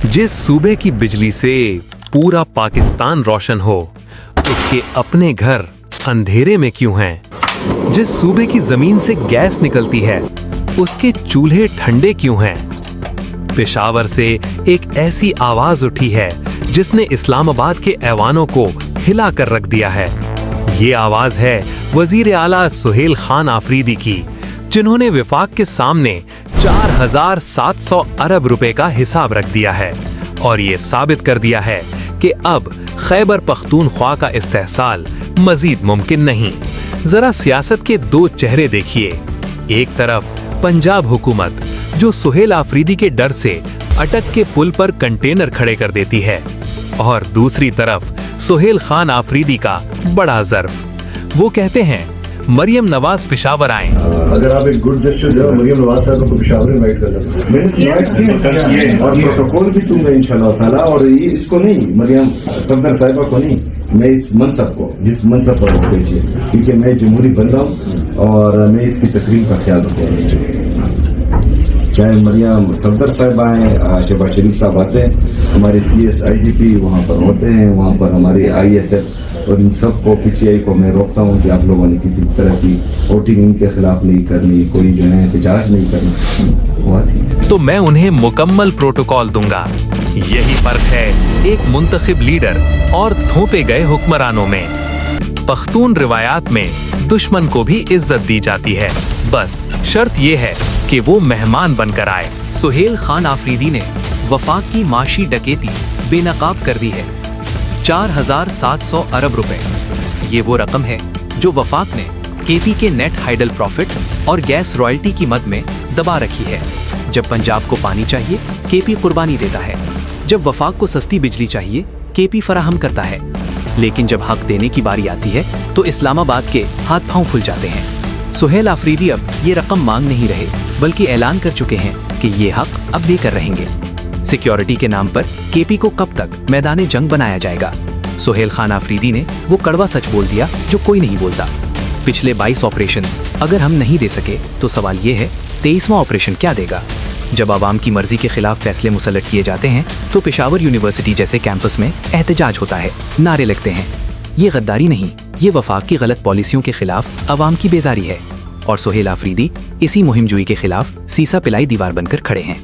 जिस सूबे की बिजली से पूरा पाकिस्तान रोशन हो, उसके अपने घर अंधेरे में क्यों हैं? जिस सूबे की जमीन से गैस निकलती है, उसके चूल्हे ठंडे क्यों हैं? पेशावर से एक ऐसी आवाज उठी है जिसने इस्लामाबाद के ऐवानों को हिला कर रख दिया है। ये आवाज है वजीर आला सुहेल खान आफरीदी की, जिन्होंने विफाक के सामने 4700 अरब रुपए का हिसाब रख दिया है और ये साबित कर दिया है कि अब खैबर पख्तूनख्वा का इस्तेहसाल मजीद मुमकिन नहीं। जरा सियासत के दो चेहरे देखिए। एक तरफ पंजाब हुकूमत, जो सुहेल आफरीदी के डर से अटक के पुल पर कंटेनर खड़े कर देती है, और दूसरी तरफ सुहेल खान आफरीदी का बड़ा ज़र्फ। वो कहते हैं मरियम नवाज पेशावर आए। अगर आप एक गुड जेस्चर दो, मरियम नवाज साहब को पेशावर इनवाइट कर लेना। मैंने इनवाइट किया और प्रोटोकॉल भी दूंगा इंशाल्लाह ताला। और ये इसको नहीं, मरियम सफदर साहिबा को नहीं, मैं इस मनसब को, जिस मनसब पर वो भेजिए, क्योंकि मैं जमहूरी बंदा हूँ और मैं इसकी तकरीब का ख्याल रखूँगा। चाहे मरियम सफदर साहब आए, शहबाज शरीफ साहब आते हैं, हमारे CS IGP वहाँ पर होते हैं, वहाँ पर हमारे ISF, और इन सब को PTI को मैं रोकता हूँ कि आप लोगों ने किसी तरह की वोटिंग इनके खिलाफ नहीं करनी, कोई जो है एहतजाज नहीं करनी। तो मैं उन्हें मुकम्मल प्रोटोकॉल दूंगा। यही फर्क है एक मुंतखब लीडर और थोपे गए हुक्मरानों में। पख्तून रिवायात में दुश्मन को भी इज्जत दी जाती है, बस शर्त ये है कि वो मेहमान बनकर आए। सुहेल खान आफरीदी ने वफाक की माशी डकैती बेनकाब कर दी है। 4700 अरब रुपए, ये वो रकम है जो वफाक ने KP के नेट हाइडल प्रॉफिट और गैस रॉयल्टी की मद में दबा रखी है। जब पंजाब को पानी चाहिए, KP कुर्बानी देता है। जब वफाक को सस्ती बिजली चाहिए, KP फराहम करता है। लेकिन जब हक देने की बारी आती है तो इस्लामाबाद के हाथ पांव खुल जाते हैं। सुहेल आफरीदी अब ये रकम मांग नहीं रहे, बल्कि ऐलान कर चुके हैं कि ये हक अब देकर रहेंगे। सिक्योरिटी के नाम पर KP को कब तक मैदाने जंग बनाया जाएगा? सुहेल खान आफरीदी ने वो कड़वा सच बोल दिया जो कोई नहीं बोलता। पिछले 22 ऑपरेशंस अगर हम नहीं दे सके तो सवाल ये है 23वां ऑपरेशन क्या देगा? जब आवाम की मर्जी के खिलाफ फैसले मुसल्लत किए जाते हैं तो पेशावर यूनिवर्सिटी जैसे कैंपस में एहतजाज होता है, नारे लगते हैं। ये गद्दारी नहीं, ये वफाक की गलत पॉलिसियों के खिलाफ आवाम की बेजारी है। और सुहेल आफरीदी इसी मुहिम जुई के खिलाफ सीसा पिलाई दीवार बनकर खड़े हैं।